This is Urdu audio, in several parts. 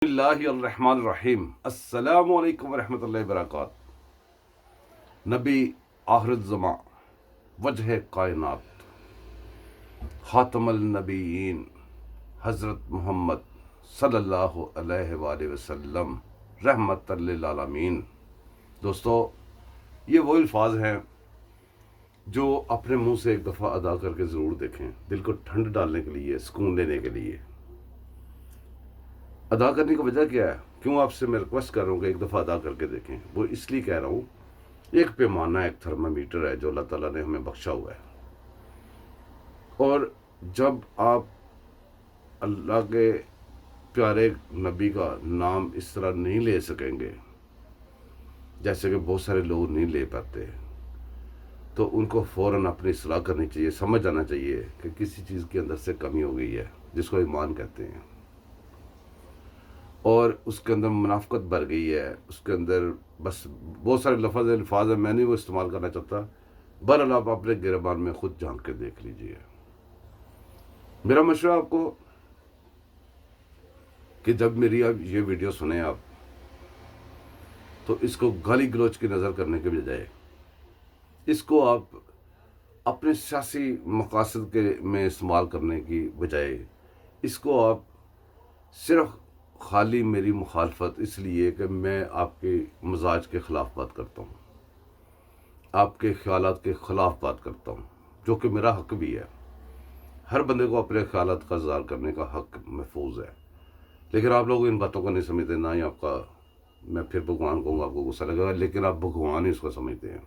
اللہ الرحمن الرحیم السلام علیکم ورحمۃ اللہ وبرکاتہ۔ نبی آخر الزماں، وجہ کائنات، خاتم النبیین حضرت محمد صلی اللہ علیہ وآلہ وسلم رحمت للعالمین۔ دوستو، یہ وہ الفاظ ہیں جو اپنے منہ سے ایک دفعہ ادا کر کے ضرور دیکھیں، دل کو ٹھنڈ ڈالنے کے لیے، سکون لینے کے لیے۔ ادا کرنے کی وجہ کیا ہے؟ کیوں آپ سے میں ریکویسٹ کر رہا ہوں کہ ایک دفعہ ادا کر کے دیکھیں؟ وہ اس لیے کہہ رہا ہوں، ایک پیمانہ، ایک تھرمامیٹر ہے جو اللہ تعالیٰ نے ہمیں بخشا ہوا ہے، اور جب آپ اللہ کے پیارے نبی کا نام اس طرح نہیں لے سکیں گے جیسے کہ بہت سارے لوگ نہیں لے پاتے، تو ان کو فوراً اپنی اصلاح کرنی چاہیے، سمجھ جانا چاہیے کہ کسی چیز کے اندر سے کمی ہو گئی ہے، جس کو ایمان کہتے ہیں، اور اس کے اندر منافقت بھر گئی ہے، اس کے اندر بس بہت سارے الفاظ ہیں، میں نہیں وہ استعمال کرنا چاہتا۔ بہرحال آپ اپنے گریبان میں خود جھانک کے دیکھ لیجئے۔ میرا مشورہ آپ کو کہ جب میری اب یہ ویڈیو سنیں آپ، تو اس کو گالی گلوچ کی نظر کرنے کے بجائے اس کو آپ اپنے سیاسی مقاصد کے میں استعمال کرنے کی بجائے اس کو آپ صرف خالی میری مخالفت اس لیے کہ میں آپ کے مزاج کے خلاف بات کرتا ہوں، آپ کے خیالات کے خلاف بات کرتا ہوں، جو کہ میرا حق بھی ہے۔ ہر بندے کو اپنے خیالات کا اظہار کرنے کا حق محفوظ ہے، لیکن آپ لوگ ان باتوں کو نہیں سمجھتے، نہ ہی آپ کا، میں پھر بھگوان کہوں گا آپ کو غصہ لگے گا، لیکن آپ بھگوان ہی اس کو سمجھتے ہیں۔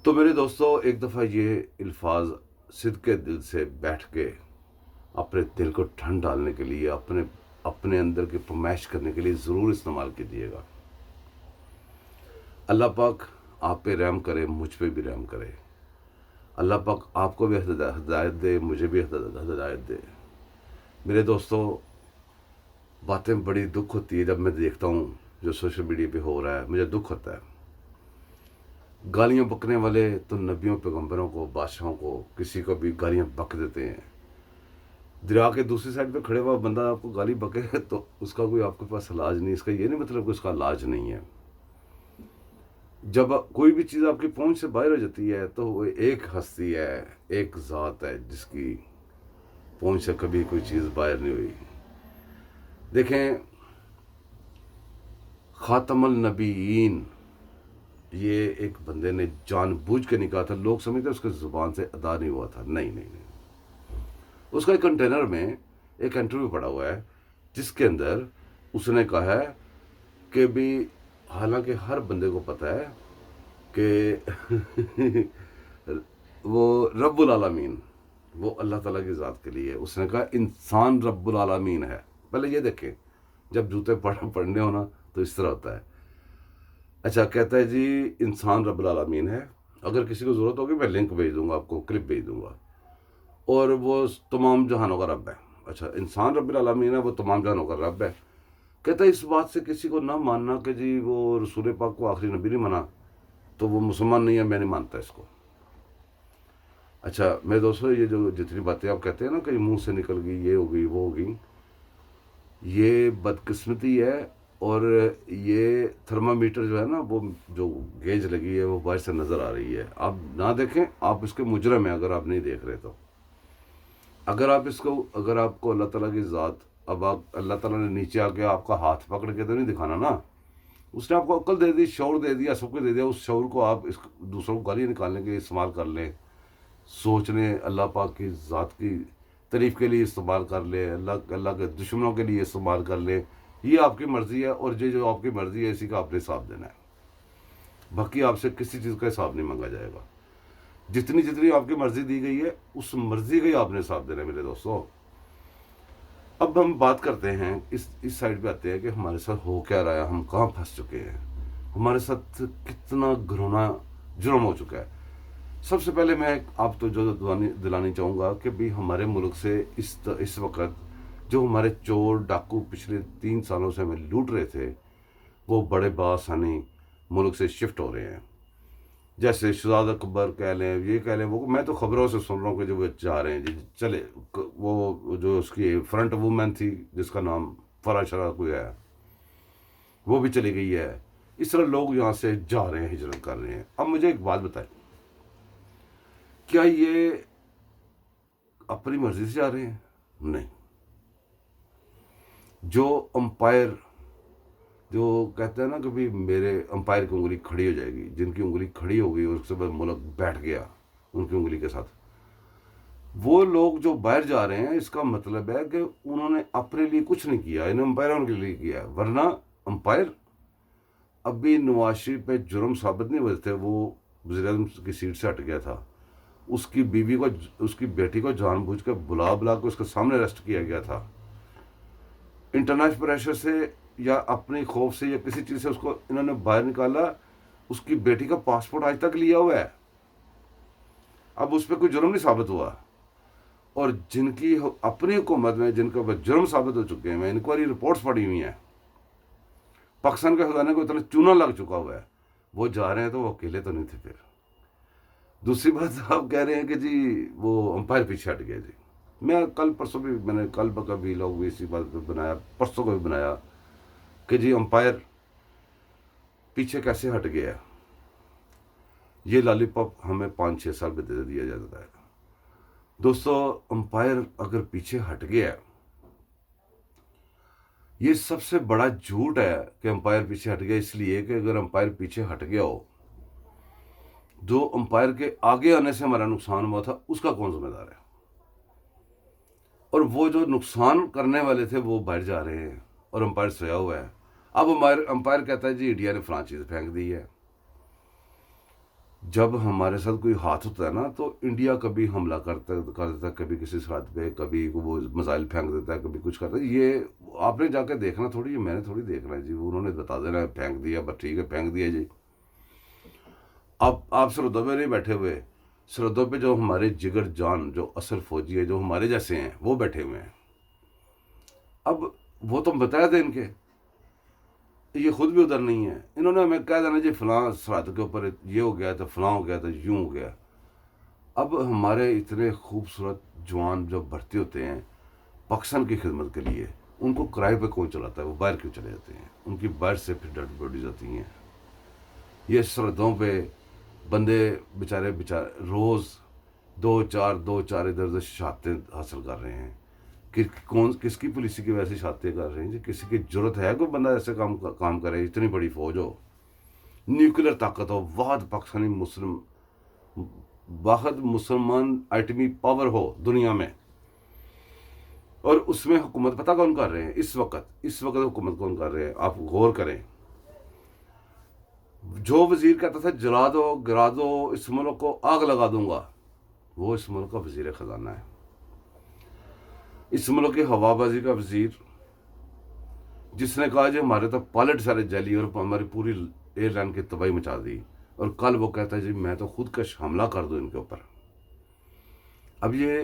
تو میرے دوستو، ایک دفعہ یہ الفاظ صدقے دل سے بیٹھ کے اپنے دل کو ٹھنڈ ڈالنے کے لیے، اپنے اندر کی فرمائش کرنے کے لیے ضرور استعمال کیجیے گا۔ اللہ پاک آپ پہ رحم کرے، مجھ پہ بھی رحم کرے۔ اللہ پاک آپ کو بھی ہدایت دے، مجھے بھی ہدایت دے۔ میرے دوستو، باتیں بڑی دکھ ہوتی ہے جب میں دیکھتا ہوں جو سوشل میڈیا پہ ہو رہا ہے، مجھے دکھ ہوتا ہے۔ گالیاں بکنے والے تو نبیوں، پیغمبروں کو، بادشاہوں کو، کسی کو بھی گالیاں بک دیتے ہیں۔ دریا کے دوسری سائڈ پہ کھڑے ہوا بندہ آپ کو گالی بکے تو اس کا کوئی آپ کے پاس علاج نہیں، اس کا یہ نہیں مطلب کہ اس کا علاج نہیں ہے۔ جب کوئی بھی چیز آپ کی پہنچ سے باہر ہو جاتی ہے تو وہ ایک ہستی ہے، ایک ذات ہے جس کی پہنچ سے کبھی کوئی چیز باہر نہیں ہوئی۔ دیکھیں، خاتم النبیین یہ ایک بندے نے جان بوجھ کے نہیں کہا تھا، لوگ سمجھتے اس کے زبان سے ادا نہیں ہوا تھا، نہیں نہیں نہیں۔ اس کا ایک کنٹینر میں ایک انٹرویو پڑا ہوا ہے جس کے اندر اس نے کہا ہے کہ بھی، حالانکہ ہر بندے کو پتہ ہے کہ وہ رب العالمین، وہ اللہ تعالیٰ کی ذات کے لیے، اس نے کہا انسان رب العالمین ہے۔ پہلے یہ دیکھیں، جب جوتے پڑھنے ہونا تو اس طرح ہوتا ہے۔ اچھا، کہتا ہے جی انسان رب العالمین ہے، اگر کسی کو ضرورت ہوگی میں لنک بھیج دوں گا آپ کو، کلپ بھیج دوں گا، اور وہ تمام جہانوں کا رب ہے۔ اچھا، انسان رب العالمین ہے، وہ تمام جہانوں کا رب ہے۔ کہتا ہے اس بات سے کسی کو نہ ماننا کہ جی وہ رسول پاک کو آخری نبی نہیں مانا تو وہ مسلمان نہیں ہے، میں نہیں مانتا اس کو۔ اچھا میرے دوستو، یہ جو جتنی باتیں آپ کہتے ہیں نا کہ منہ سے نکل گئی، یہ ہو گئی، وہ ہو گئی، یہ بدقسمتی ہے، اور یہ تھرمامیٹر جو ہے نا، وہ جو گیج لگی ہے وہ باہر سے نظر آ رہی ہے۔ آپ نہ دیکھیں، آپ اس کے مجرم ہیں اگر آپ نہیں دیکھ رہے تو۔ اگر آپ کو اللہ تعالیٰ کی ذات، اب آپ اللہ تعالیٰ نے نیچے آ کے آپ کا ہاتھ پکڑ کے تو نہیں دکھانا نا، اس نے آپ کو عقل دے دی، شعور دے دیا، سب کچھ دے دیا، اس شعور کو آپ دوسروں کو گالی نکالنے کے لیے استعمال کر لیں، سوچنے اللہ پاک کی ذات کی تعریف کے لیے استعمال کر لیں، اللہ کے دشمنوں کے لیے استعمال کر لیں، یہ آپ کی مرضی ہے، اور یہ جو آپ کی مرضی ہے اسی کا آپ نے حساب دینا ہے۔ باقی آپ سے کسی چیز کا حساب نہیں مانگا جائے گا۔ جتنی آپ کی مرضی دی گئی ہے اس مرضی کا ہی آپ نے حساب دینا ہے میرے دوستو۔ اب ہم بات کرتے ہیں، اس سائڈ پہ آتے ہیں کہ ہمارے ساتھ ہو کیا رہا ہے، ہم کہاں پھنس چکے ہیں، ہمارے ساتھ کتنا گھرونا جرم ہو چکا ہے۔ سب سے پہلے میں آپ تو جو دلانی چاہوں گا کہ بھی ہمارے ملک سے اس وقت جو ہمارے چور ڈاکو پچھلے 3 سالوں سے ہمیں لوٹ رہے تھے، وہ بڑے بآسانی ملک سے شفٹ ہو رہے ہیں۔ جیسے شہزاد اکبر کہہ لیں، یہ کہہ لیں، وہ میں تو خبروں سے سن رہا ہوں کہ جو وہ جا رہے ہیں، جی چلے، وہ جو اس کی فرنٹ وومن تھی جس کا نام فرا شرا کوئی ہے وہ بھی چلی گئی ہے. اس طرح لوگ یہاں سے جا رہے ہیں, ہجرت کر رہے ہیں. اب مجھے ایک بات بتائیں, کیا یہ اپنی مرضی سے جا رہے ہیں؟ نہیں. جو امپائر جو کہتے ہیں نا کہ بھی میرے امپائر کی انگلی کھڑی ہو جائے گی, جن کی انگلی کھڑی ہو گئی اور اس کے بعد ملک بیٹھ گیا ان کی انگلی کے ساتھ, وہ لوگ جو باہر جا رہے ہیں اس کا مطلب ہے کہ انہوں نے اپنے لیے کچھ نہیں کیا, انہیں امپائروں کے لیے کیا. ورنہ امپائر ابھی نواز شریف پہ جرم ثابت نہیں ہوئے تھے, وہ وزیر اعظم کی سیٹ سے ہٹ گیا تھا, اس کی بیوی کو, اس کی بیٹی کو جان بوجھ کے بلا کے اس کے سامنے اریسٹ کیا گیا تھا. انٹرنیشنل پریشر سے یا اپنی خوف سے یا کسی چیز سے اس کو انہوں نے باہر نکالا. اس کی بیٹی کا پاسپورٹ آج تک لیا ہوا ہے, اب اس پہ کوئی جرم نہیں ثابت ہوا. اور جن کی اپنی حکومت میں جن کا جرم ثابت ہو چکے ہیں, انکوائری رپورٹس پڑی ہوئی ہیں, پاکستان کے خزانے کو اتنا چونا لگ چکا ہوا ہے, وہ جا رہے ہیں تو وہ اکیلے تو نہیں تھے. پھر دوسری بات آپ کہہ رہے ہیں کہ جی وہ امپائر پیچھے ہٹ گئے. جی میں کل پرسوں بھی, میں نے کل کا بھی لوگ بھی اسی بات پہ بنایا, پرسوں کو بھی بنایا کہ جی امپائر پیچھے کیسے ہٹ گیا. یہ لالی پاپ ہمیں 5-6 سال پہ دے دیا جاتا ہے. دوستو, امپائر اگر پیچھے ہٹ گیا, یہ سب سے بڑا جھوٹ ہے کہ امپائر پیچھے ہٹ گیا. اس لیے کہ اگر امپائر پیچھے ہٹ گیا ہو, جو امپائر کے آگے آنے سے ہمارا نقصان ہوا تھا اس کا کون ذمہ دار ہے؟ اور وہ جو نقصان کرنے والے تھے وہ باہر جا رہے ہیں اور امپائر سویا ہوا ہے. اب امپائر کہتا ہے جی انڈیا نے فلاں چیز پھینک دی ہے. جب ہمارے ساتھ کوئی ہاتھ ہوتا ہے نا تو انڈیا کبھی حملہ کر دیتا ہے, کبھی کسی سرحد پہ, کبھی وہ میزائل پھینک دیتا ہے, کبھی کچھ کرتا ہے. یہ آپ نے جا کے دیکھنا تھوڑی ہے, میں نے تھوڑی دیکھنا ہے. جی انہوں نے بتا دینا ہے پھینک دیا, بس ٹھیک ہے پھینک دیا جی. اب آپ سرحدوں پہ نہیں بیٹھے ہوئے, سرحدوں پہ جو ہمارے جگر جان جو اصل فوجی ہیں جو ہمارے جیسے ہیں وہ بیٹھے ہوئے ہیں. اب وہ تو بتایا تھے ان کے, یہ خود بھی ادھر نہیں ہے. انہوں نے ہمیں کہہ دینا جی فلاں سرحد کے اوپر یہ ہو گیا تھا, فلاں ہو گیا تھا, یوں ہو گیا. اب ہمارے اتنے خوبصورت جوان جو بھرتی ہوتے ہیں پاکستان کی خدمت کے لیے, ان کو کرائے پہ کون چلاتا ہے؟ وہ باہر کیوں چلے جاتے ہیں؟ ان کی باہر سے پھر ڈیڈ باڈیز آتی ہیں. یہ سرحدوں پہ بندے بیچارے روز 2-4 ادھر ادھر شہادتیں حاصل کر رہے ہیں. کس کی پولیسی کی وجہ سے شہادتیں کر رہے ہیں؟ جی کسی کی ضرورت ہے کوئی بندہ ایسے کام کرے؟ اتنی بڑی فوج ہو, نیوکلیر طاقت ہو, واحد مسلمان ایٹمی پاور ہو دنیا میں, اور اس میں حکومت پتہ کون کر رہے ہیں اس وقت حکومت کون کر رہے ہیں؟ آپ غور کریں. جو وزیر کہتا تھا جلا دو, گرا دو, اس ملک کو آگ لگا دوں گا, وہ اس ملک کا وزیر خزانہ ہے. اس ملک کی ہوا بازی کا وزیر, جس نے کہا جی ہمارے تو پائلٹ سارے جلی اور ہماری پوری ایئر لائن کی تباہی مچا دی, اور کل وہ کہتا ہے جی میں تو خود کش حملہ کر دوں ان کے اوپر. اب یہ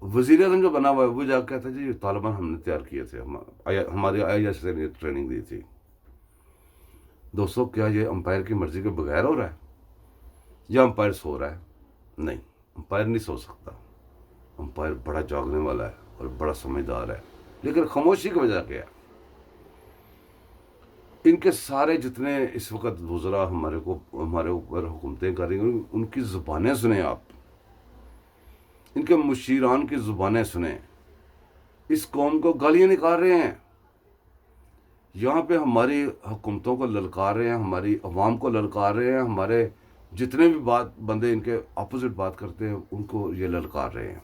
وزیر اعظم جو بنا ہوا ہے وہ جا کہتا ہے جی طالبان ہم نے تیار کیے تھے, ہماری IAS نے ٹریننگ دی تھی. دوستو, کیا یہ امپائر کی مرضی کے بغیر ہو رہا ہے یا امپائر سو رہا ہے؟ نہیں, امپائر نہیں سو سکتا. امپائر بڑا جاگنے والا ہے اور بڑا سمجھدار ہے, لیکن خاموشی کی وجہ کیا ہے؟ ان کے سارے جتنے اس وقت وزراء ہمارے اوپر حکومتیں کر رہی ہیں, ان کی زبانیں سنیں آپ, ان کے مشیران کی زبانیں سنیں. اس قوم کو گالیاں نکال رہے ہیں, یہاں پہ ہماری حکومتوں کو للکار رہے ہیں, ہماری عوام کو للکار رہے ہیں, ہمارے جتنے بھی بندے ان کے اپوزٹ بات کرتے ہیں ان کو یہ للکار رہے ہیں.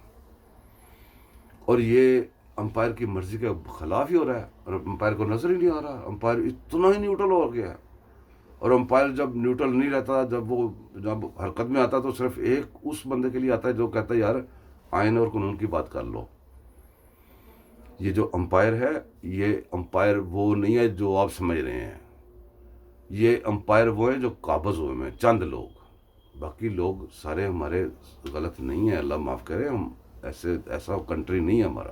اور یہ امپائر کی مرضی کے خلاف ہی ہو رہا ہے, اور امپائر کو نظر ہی نہیں آ رہا. امپائر اتنا ہی نیوٹرل ہو گیا ہے, اور امپائر جب نیوٹرل نہیں رہتا, جب حرکت میں آتا تو صرف ایک اس بندے کے لیے آتا ہے جو کہتا ہے یار آئین اور قانون کی بات کر لو. یہ جو امپائر ہے, یہ امپائر وہ نہیں ہے جو آپ سمجھ رہے ہیں. یہ امپائر وہ ہیں جو قابض ہوئے ہیں, چند لوگ, باقی لوگ سارے ہمارے غلط نہیں ہیں, اللہ معاف کرے. ہم ایسا کنٹری نہیں ہے ہمارا.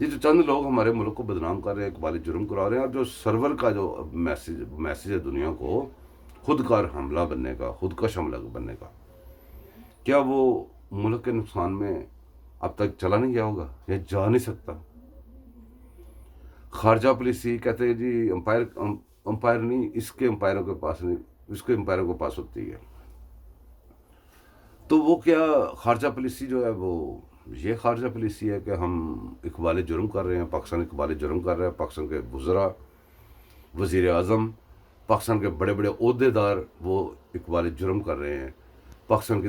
یہ جو چند لوگ ہمارے ملک کو بدنام کر رہے ہیں, اقبال جرم کرا رہے ہیں, اور جو سرور کا جو میسیج ہے دنیا کو خود کار حملہ بننے کا, خودکش حملہ بننے کا, کیا وہ ملک کے نقصان میں اب تک چلا نہیں گیا ہوگا یا جا نہیں سکتا؟ خارجہ پالیسی کہتے ہیں جی امپائر نہیں، اس کے امپائروں کے پاس نہیں، اس کے امپائروں کے پاس ہوتی ہے. تو وہ کیا خارجہ پالیسی جو ہے وہ یہ خارجہ پالیسی ہے کہ ہم اقبال جرم کر رہے ہیں، پاکستان اقبال جرم کر رہا ہے، پاکستان کے وزراء، وزیر اعظم، پاکستان کے بڑے بڑے عہدے دار وہ اقبال جرم کر رہے ہیں، پاکستان کی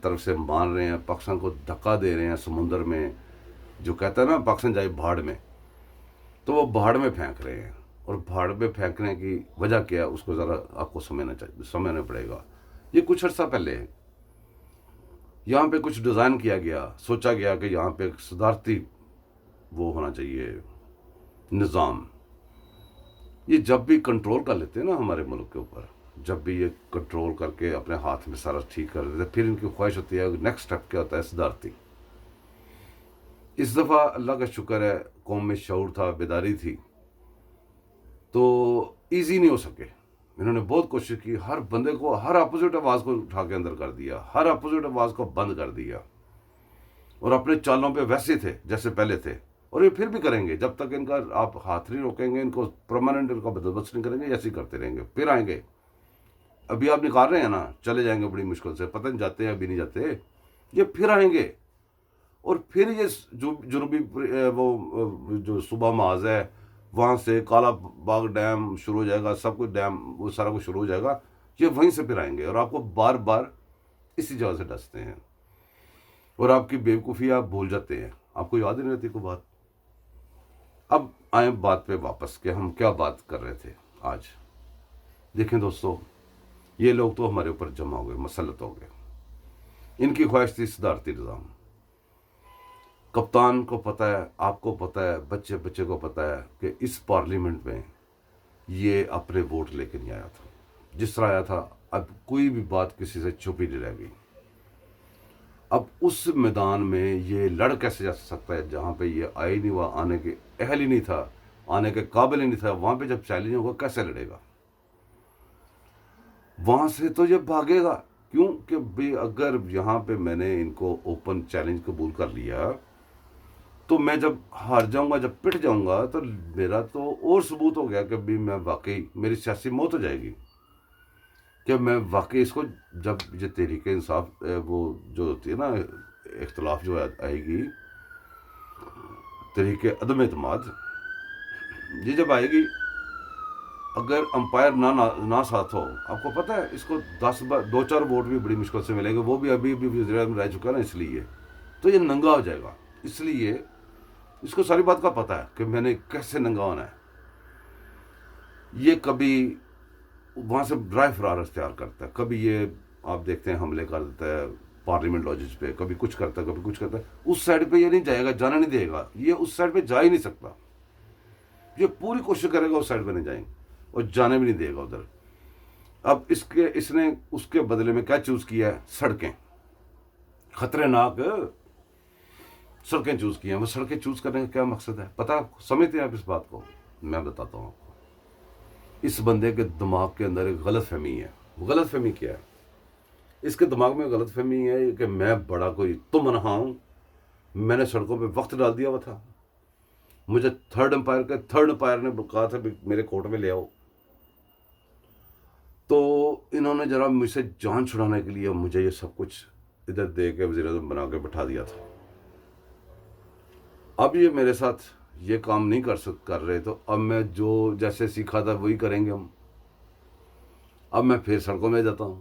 طرف سے مار رہے ہیں، پاکستان کو دھکا دے رہے ہیں سمندر میں. جو کہتا ہے نا پاکستان جائے بھاڑ میں، تو وہ بھاڑ میں پھینک رہے ہیں. اور بھاڑ میں پھینکنے کی وجہ کیا ہے اس کو ذرا آپ کو سمجھنا پڑے گا. یہ کچھ عرصہ پہلے یہاں پہ کچھ ڈیزائن کیا گیا، سوچا گیا کہ یہاں پہ ایک صدارتی وہ ہونا چاہیے نظام. یہ جب بھی کنٹرول کر لیتے ہیں نا ہمارے ملک کے اوپر، جب بھی یہ کنٹرول کر کے اپنے ہاتھ میں سارا ٹھیک کر لیتے ہیں، پھر ان کی خواہش ہوتی ہے نیکسٹ سٹیپ کیا ہوتا ہے صدارتی. اس دفعہ اللہ کا شکر ہے قوم میں شعور تھا، بیداری تھی، تو ایزی نہیں ہو سکے. انہوں نے بہت کوشش کی، ہر بندے کو، ہر اپوزٹ آواز کو اٹھا کے اندر کر دیا، ہر اپوزٹ آواز کو بند کر دیا، اور اپنے چالوں پہ ویسے تھے جیسے پہلے تھے. اور یہ پھر بھی کریں گے جب تک ان کا آپ ہاتھ نہیں روکیں گے، ان کو پرماننٹ ان کا بندوبست نہیں کریں گے، ایسے ہی کرتے رہیں گے. پھر آئیں گے. ابھی آپ نکال رہے ہیں نا، چلے جائیں گے بڑی مشکل سے، پتہ نہیں جاتے ہیں ابھی نہیں جاتے، یہ پھر آئیں گے. اور پھر یہ جو جنوبی وہ جو صوبہ محاذ ہے وہاں سے کالا باغ ڈیم شروع ہو جائے گا، سب کچھ ڈیم وہ سارا کچھ شروع ہو جائے گا، یہ وہیں سے پھر آئیں گے. اور آپ کو بار بار اسی جگہ سے ڈستے ہیں، اور آپ کی بیوقوفی آپ بھول جاتے ہیں، آپ کو یاد ہی نہیں رہتی کوئی بات. اب آئیں بات پہ واپس کہ ہم کیا بات کر رہے تھے آج. دیکھیں دوستو، یہ لوگ تو ہمارے اوپر جمع ہو گئے، مسلط ہو گئے. ان کی خواہش تھی صدارتی نظام. کپتان کو پتہ ہے، آپ کو پتہ ہے، بچے بچے کو پتہ ہے کہ اس پارلیمنٹ میں یہ اپنے ووٹ لے کے نہیں آیا تھا. جس طرح آیا تھا، اب کوئی بھی بات کسی سے چھپی نہیں رہ گئی. اب اس میدان میں یہ لڑ کیسے جا سکتا ہے جہاں پہ یہ آئی نہیں ہوا، آنے کے اہل ہی نہیں تھا، آنے کے قابل ہی نہیں تھا. وہاں پہ جب چیلنج ہوگا کیسے لڑے گا؟ وہاں سے تو یہ بھاگے گا. کیوں کہ بھئی اگر یہاں پہ میں نے ان کو اوپن چیلنج قبول کر لیا، تو میں جب ہار جاؤں گا، جب پٹ جاؤں گا، تو میرا تو اور ثبوت ہو گیا کہ بھی میں واقعی میری سیاسی موت ہو جائے گی. کہ میں واقعی اس کو جب یہ تحریک انصاف وہ جو ہوتی ہے نا اختلاف جو آئے گی، تحریک عدم اعتماد، یہ جب آئے گی، اگر امپائر نہ ساتھ ہو، آپ کو پتہ ہے اس کو 2-4 ووٹ بھی بڑی مشکل سے ملیں گے. وہ بھی ابھی وزیر اعظم رہ چکا نا، اس لیے تو یہ ننگا ہو جائے گا. اس لیے اس کو ساری بات کا پتہ ہے کہ میں نے کیسے ننگا ہونا ہے. یہ کبھی وہاں سے ڈرائی فرار اختیار کرتا ہے، کبھی یہ آپ دیکھتے ہیں حملے کر دیتا ہے پارلیمنٹ لاجز پہ، کبھی کچھ کرتا ہے، کبھی کچھ کرتا ہے. اس سائڈ پہ یہ نہیں جائے گا، جانا نہیں دے گا. یہ اس سائڈ پہ جا ہی نہیں سکتا. یہ پوری کوشش کرے گا اس سائڈ پہ نہیں جائیں، اور جانے بھی نہیں دے گا ادھر. اب اس نے اس کے بدلے میں کیا چوز کیا ہے؟ سڑکیں، خطرے ناک سڑکیں چوز کی ہیں. وہ سڑکیں چوز کرنے کا کیا مقصد ہے پتہ آپ کو؟ سمجھتے ہیں آپ اس بات کو؟ میں بتاتا ہوں آپ کو. اس بندے کے دماغ کے اندر ایک غلط فہمی ہے. غلط فہمی کیا ہے؟ اس کے دماغ میں غلط فہمی ہے کہ میں بڑا کوئی تم نہا ہوں. میں نے سڑکوں پہ وقت ڈال دیا ہوا تھا. مجھے تھرڈ امپائر نے کہا تھا میرے کورٹ میں لے آؤ. تو انہوں نے ذرا مجھ سے جان چھڑانے کے لیے مجھے یہ سب کچھ ادھر دے کے وزیر اعظم بنا کے بٹھا دیا تھا. اب یہ میرے ساتھ یہ کام نہیں کر رہے، تو اب میں جو جیسے سیکھا تھا وہی کریں گے ہم. اب میں پھر سڑکوں میں جاتا ہوں.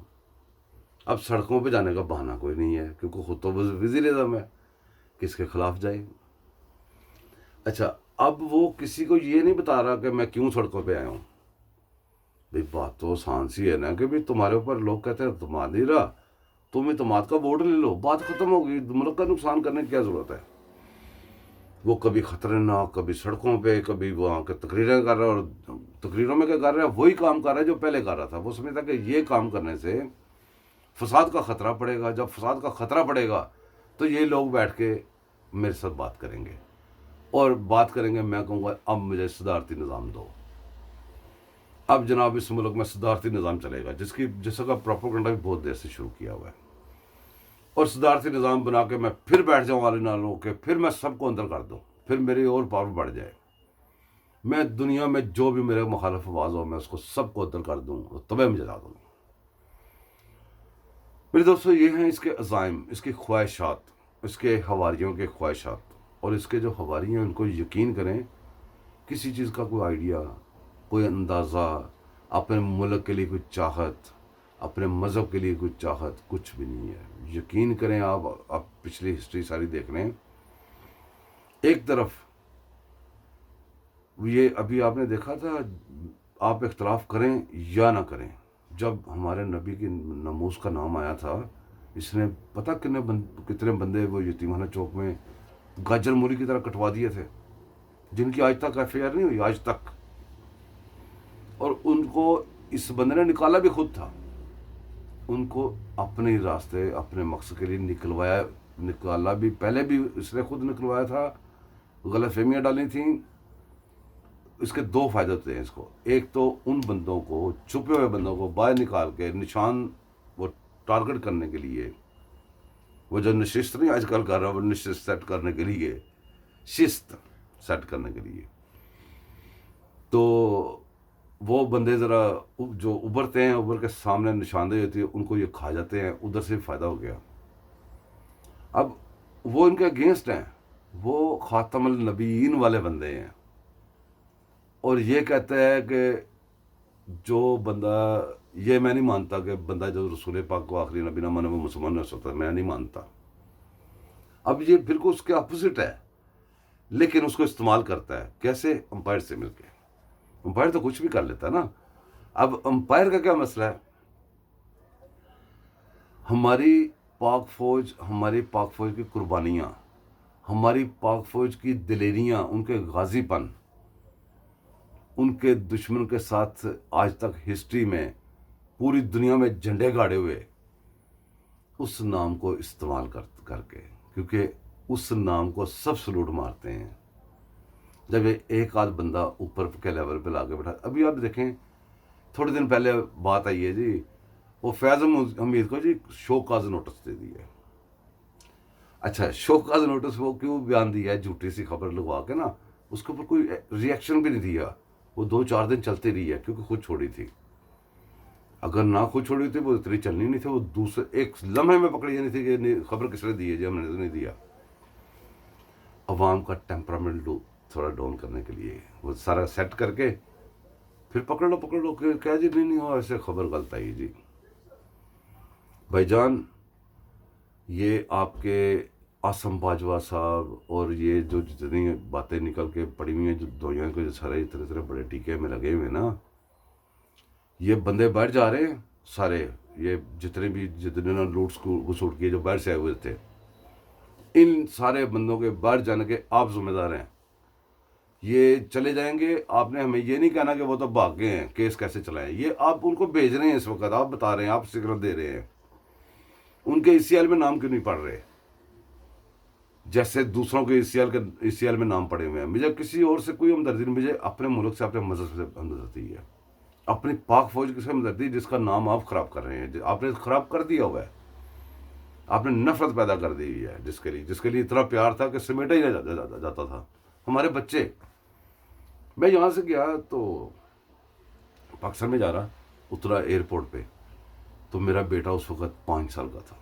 اب سڑکوں پہ جانے کا بہانہ کوئی نہیں ہے، کیونکہ خود تو وزیر اعظم ہے، کس کے خلاف جائے. اچھا، اب وہ کسی کو یہ نہیں بتا رہا کہ میں کیوں سڑکوں پہ آیا ہوں. بھئی بات تو آسان سی ہے نا کہ بھی تمہارے اوپر لوگ کہتے ہیں اعتماد نہیں رہا، تم اعتماد کا ووٹ لے لو، بات ختم ہوگی. ملک کا نقصان کرنے کی کیا ضرورت ہے؟ وہ کبھی خطرناک، کبھی سڑکوں پہ، کبھی وہاں کے تقریریں کر رہا ہے. اور تقریروں میں کیا کر رہا ہے؟ وہی کام کر رہا ہے جو پہلے کر رہا تھا. وہ سمجھتا کہ یہ کام کرنے سے فساد کا خطرہ پڑے گا. جب فساد کا خطرہ پڑے گا تو یہ لوگ بیٹھ کے میرے ساتھ بات کریں گے، اور بات کریں گے. میں کہوں گا اب مجھے صدارتی نظام دو. اب جناب اس ملک میں صدارتی نظام چلے گا، جس کا پروپیگنڈا بھی بہت دیر سے شروع کیا ہوا ہے. اور صدارتی نظام بنا کے میں پھر بیٹھ جاؤں والے نالوں کے، پھر میں سب کو اندر کر دوں، پھر میری اور پاور بڑھ جائے. میں دنیا میں جو بھی میرے مخالف آواز ہو میں اس کو سب کو عدل کر دوں اور تبے میں جلا دوں. میرے دوستو یہ ہیں اس کے عزائم، اس کی خواہشات، اس کے حواریوں کے خواہشات. اور اس کے جو حواری ہیں ان کو یقین کریں، کسی چیز کا کوئی آئیڈیا، کوئی اندازہ، اپنے ملک کے لیے کوئی چاہت، اپنے مذہب کے لیے کوئی چاہت کچھ بھی نہیں ہے. یقین کریں آپ پچھلی ہسٹری ساری دیکھ لیں. ایک طرف یہ ابھی آپ نے دیکھا تھا، آپ اختلاف کریں یا نہ کریں، جب ہمارے نبی کی ناموس کا نام آیا تھا، اس نے پتہ کتنے بندے وہ یتیمانہ چوک میں گاجر مولی کی طرح کٹوا دیے تھے، جن کی آج تک ایف آئی آر نہیں ہوئی آج تک. اور ان کو اس بندے نے نکالا بھی خود تھا، ان کو اپنے راستے اپنے مقصد کے لیے نکالا بھی، پہلے بھی اس نے خود نکلوایا تھا. غلط فہمیاں ڈالی تھیں. اس کے دو فائدے ہوتے ہیں اس کو. ایک تو ان بندوں کو، چھپے ہوئے بندوں کو باہر نکال کے نشان وہ ٹارگٹ کرنے کے لیے، وہ جو نشست نہیں آج کل کر رہا، وہ نشست سیٹ کرنے کے لیے، شست سیٹ کرنے کے لیے، تو وہ بندے ذرا جو ابھرتے ہیں، ابھر کے سامنے نشاندہی ہوتی ہے، ان کو یہ کھا جاتے ہیں. ادھر سے فائدہ ہو گیا. اب وہ ان کے اگینسٹ ہیں، وہ خاتم النبیین والے بندے ہیں، اور یہ کہتا ہے کہ جو بندہ، یہ میں نہیں مانتا کہ بندہ جو رسول پاک کو آخری نبی نہ مانے وہ مسلمان نہیں ہو سکتا، میں نہیں مانتا. اب یہ بالکل اس کے اپوزٹ ہے، لیکن اس کو استعمال کرتا ہے. کیسے؟ امپائر سے مل کے. امپائر تو کچھ بھی کر لیتا ہے نا. اب امپائر کا کیا مسئلہ ہے؟ ہماری پاک فوج کی قربانیاں، ہماری پاک فوج کی دلیریاں، ان کے غازی پن، ان کے دشمن کے ساتھ آج تک ہسٹری میں پوری دنیا میں جھنڈے گاڑے ہوئے، اس نام کو استعمال کر کے، کیونکہ اس نام کو سب سلوٹ مارتے ہیں. جب ایک آدھ بندہ اوپر کے لیول پہ لا کے بیٹھا. ابھی آپ دیکھیں تھوڑے دن پہلے بات آئی ہے جی، وہ فیض حمید کو جی شوکاز نوٹس دے دیا. اچھا، شوکاز نوٹس وہ کیوں بیان دیا ہے؟ جھوٹی سی خبر لگوا کے نا، اس کے اوپر کوئی ریئیکشن بھی نہیں دیا. وہ 2-4 دن چلتی رہی ہے کیونکہ خود چھوڑی تھی. اگر نہ خود چھوڑی تھی وہ اتنی چلنی نہیں تھی. وہ دوسرے ایک لمحے میں پکڑی جانی تھی کہ خبر کس نے دی ہے جی، ہم نے تو نہیں دیا. عوام کا ٹیمپرامنٹ تھوڑا ڈاؤن کرنے کے لیے وہ سارا سیٹ کر کے پھر پکڑ لو کیا جی نہیں ہوا، ایسے خبر غلط آئی جی. بھائی جان، یہ آپ کے آسم باجوہ صاحب اور یہ جو جتنی باتیں نکل کے پڑی ہوئی ہیں، جو دویاں کو جو سارے اتنے بڑے ٹیکے میں لگے ہوئے نا، یہ بندے باہر جا رہے ہیں سارے. یہ جتنے لوٹس کو گھسوٹ کیے جو باہر سے آئے ہوئے تھے، ان سارے بندوں کے باہر جانے کے آپ ذمہ دار ہیں. یہ چلے جائیں گے، آپ نے ہمیں یہ نہیں کہنا کہ وہ تو بھاگ گئے ہیں، کیس کیسے چلائیں. یہ آپ ان کو بھیج رہے ہیں اس وقت، آپ بتا رہے ہیں، آپ سگنل دے رہے ہیں. ان کے ECL میں نام کیوں نہیں پڑھ رہے جیسے دوسروں کے ECL میں نام پڑے ہوئے ہیں؟ مجھے کسی اور سے کوئی ہمدردی نہیں، مجھے اپنے ملک سے، اپنے مذہب سے ہمدردی ہے. اپنی پاک فوج سے ہمدردی، جس کا نام آپ خراب کر رہے ہیں. آپ نے خراب کر دیا ہوا ہے، آپ نے نفرت پیدا کر دی ہوئی ہے جس کے لیے اتنا پیار تھا کہ سمیٹا ہی نہیں جاتا تھا. ہمارے بچے، میں یہاں سے گیا تو پاکستان میں جا رہا، اترا ایئرپورٹ پہ تو میرا بیٹا اس وقت 5 سال کا تھا.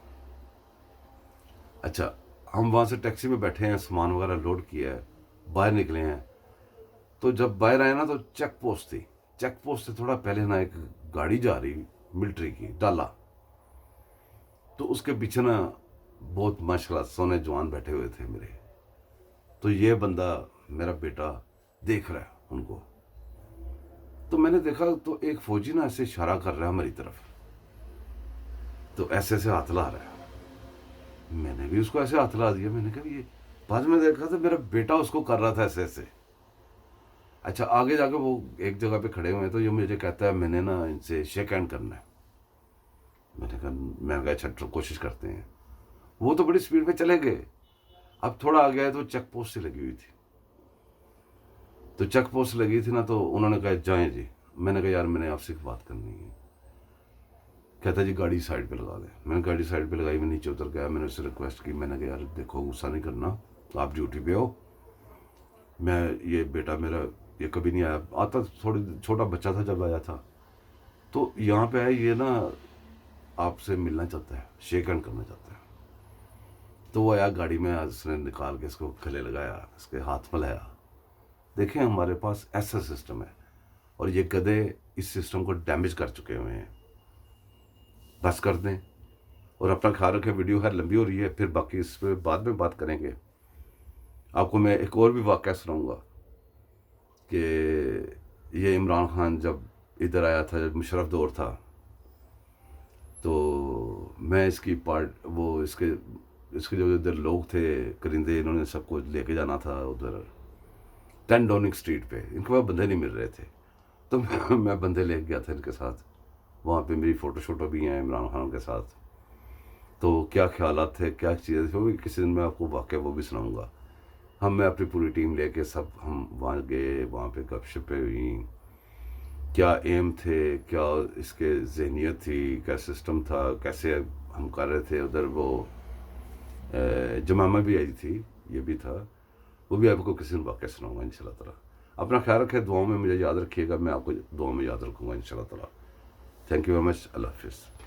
اچھا، ہم وہاں سے ٹیکسی میں بیٹھے ہیں، سامان وغیرہ لوڈ کیا ہے، باہر نکلے ہیں. تو جب باہر آئے نا تو چیک پوسٹ تھی. چیک پوسٹ سے تھوڑا پہلے نا ایک گاڑی جا رہی ملٹری کی، ڈالا. تو اس کے پیچھے نا بہت ماشاءاللہ سونے جوان بیٹھے ہوئے تھے میرے. تو یہ بندہ میرا بیٹا دیکھ رہا ہے ان کو. تو میں نے دیکھا تو ایک فوجی نا ایسے اشارہ کر رہا ہے ہماری طرف، تو ایسے ہاتھ لا رہا ہے. میں نے بھی اس کو ایسے ہاتھ لا دیا. میں نے کہا یہ، بعد میں دیکھا تو میرا بیٹا اس کو کر رہا تھا ایسے. اچھا، آگے جا کے وہ ایک جگہ پہ کھڑے ہوئے ہیں تو یہ مجھے کہتا ہے میں نے نا ان سے شیک ہینڈ کرنا ہے. میں نے کہا اچھا کوشش کرتے ہیں. وہ تو بڑی سپیڈ پہ چلے گئے. اب تھوڑا آ گیا تو چیک پوسٹ سے لگی ہوئی تھی. تو چیک پوسٹ لگی تھی نا، تو انہوں نے کہا جائیں جی. میں نے کہا یار میں نے آپ سے ایک بات کرنی ہے. کہتا جی گاڑی سائڈ پہ لگا دیں. میں نے گاڑی سائڈ پہ لگائی. میں نیچے اتر گیا. میں نے اس سے ریکویسٹ کی. میں نے کہا یار دیکھو، غصہ نہیں کرنا، آپ ڈیوٹی پہ ہو. میں یہ بیٹا میرا یہ کبھی نہیں آیا. آتا تھوڑی چھوٹا بچہ تھا جب آیا تھا. تو یہاں پہ ہے یہ نا آپ سے ملنا چاہتا ہے, شیک ہینڈ کرنا چاہتا ہے. تو وہ آیا گاڑی میں, اس نے نکال کے اس کو گلے لگایا, اس کے ہاتھ ملایا. دیکھیں ہمارے پاس ایسا سسٹم ہے, اور یہ گدھے اس سسٹم کو ڈیمیج کر چکے ہوئے ہیں. بس کر دیں اور اپنا خیال رکھیں. ویڈیو خیر لمبی ہو رہی ہے, پھر باقی اس پہ بعد میں بات کریں گے. آپ کو میں ایک اور بھی واقعہ سناؤں گا کہ یہ عمران خان جب ادھر آیا تھا, جب مشرف دور تھا, تو میں اس کی وہ اس کے جو ادھر لوگ تھے کرندے, انہوں نے سب کو لے کے جانا تھا ادھر 10 ڈاؤننگ اسٹریٹ پہ. ان کے پاس بندے نہیں مل رہے تھے, تو میں بندے لے گیا تھا ان کے ساتھ. وہاں پہ میری فوٹو شوٹو بھی ہیں عمران خان کے ساتھ. تو کیا خیالات تھے, کیا چیزیں تھیں, وہ بھی کسی دن میں آپ کو واقعہ وہ بھی سناؤں گا. میں اپنی پوری ٹیم لے کے سب ہم وہاں گئے, وہاں پہ گپ شپیں ہوئیں. کیا ایم تھے, کیا اس کے ذہنیت تھی, کیا سسٹم تھا, کیسے ہم کر رہے تھے. ادھر وہ جمامہ بھی آئی تھی, یہ بھی تھا. وہ بھی آپ کو کسی دن واقعہ سناؤں گا ان شاء اللہ تعالیٰ. اپنا خیال رکھیں, دعاؤں میں مجھے یاد رکھیے گا, میں آپ کو دعاؤں میں یاد رکھوں گا ان شاء اللہ تعالیٰ. Thank you very much. Allah حافظ.